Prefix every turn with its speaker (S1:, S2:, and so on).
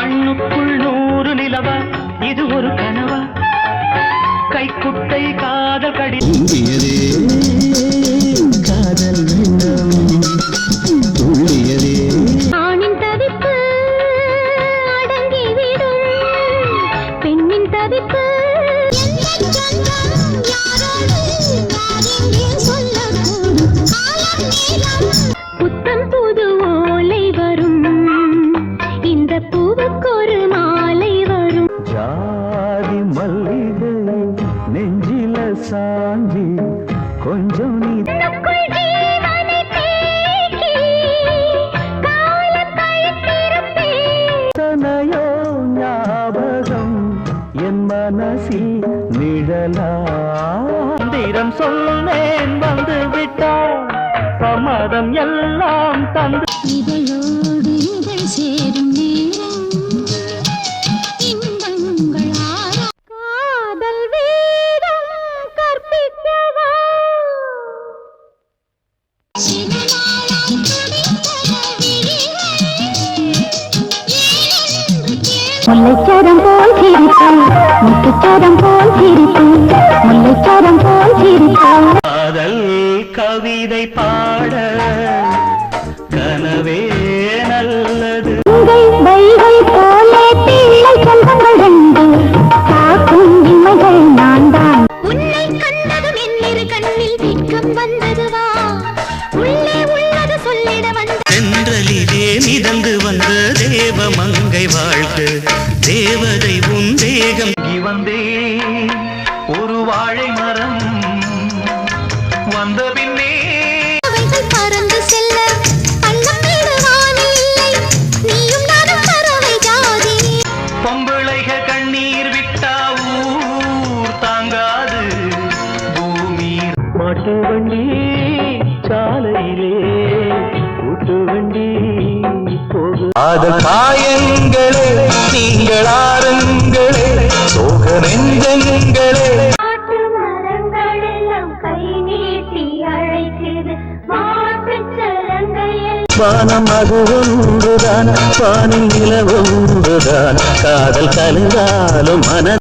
S1: கண்ணுக்குள் 100 நிலவா இது ஒரு கனவா கைக்குட்டை காதல் கடி காதல் துள்ளியதே
S2: ஆணின் தவிப்பு அடங்கிவிடும் பெண்ணின் தவிப்பு புத்தம் புது ஓலை வரும் இந்த பூவுக்கு ஒரு மாலை வரும்
S1: ஜாதி மல்லிகை நெஞ்சில சாஞ்சி கொஞ்சம் நீ தனையோ ஞாபகம் என் மனசில் நிழலாந்திரம் சொன்னேன் வந்து விட்டார் சம்மதம் எல்லாம் தந்து
S2: இதழோடு இதழ் சேரும் நேரம் இன்பங்கள் காதல் வேதம் கற்பிக்கவா முல்லைச்சாரம் போல் சிரிப்பான் முத்துச்சாரம் போல் சிரிப்பான் முல்லைச்சாரம் போல் சிரிப்பான்
S1: காதல் கவிதை பாட கனவே நல்லது
S2: உங்கள் வைகை போலே பிள்ளை சொந்தங்கள் ரெண்டு காக்கும் இமைகள் நான் தான் உன்னை கண்டதும் என்னிரு கண்ணில் வெட்கம் வந்ததுவா உள்ளே உள்ளது சொல்லிட வந்த
S1: சென்றலிலே மிதந்து வந்த தேவ மங்கை வாழ்த்து தேவதை உன் தேகம் வந்தே ஒரு வாழை மரம் வந்த பின்னே
S2: அவைகள் பறந்து செல்ல பள்ளம் வானில் இல்லை நீயும் நானும் பறவை ஜாதி
S1: பொம்பளைக கண்ணீர் விட்டா ஊர் தாங்காது பூமி மாட்டு வண்டி சாலையிலே கூட்டு வண்டி போகு அது காயங்களே நீங்கள் ஆறுங்களே சோக நெஞ்சங்களே
S2: காட்டு மரங்கள் எல்லாம் கை நீட்டி அழைக்குது மாட்டுச் சலங்கையில்
S1: வானம் அது ஒன்றுதான் வானில் நிலவு ஒன்றுதான் காதல் கலந்தாலும் மன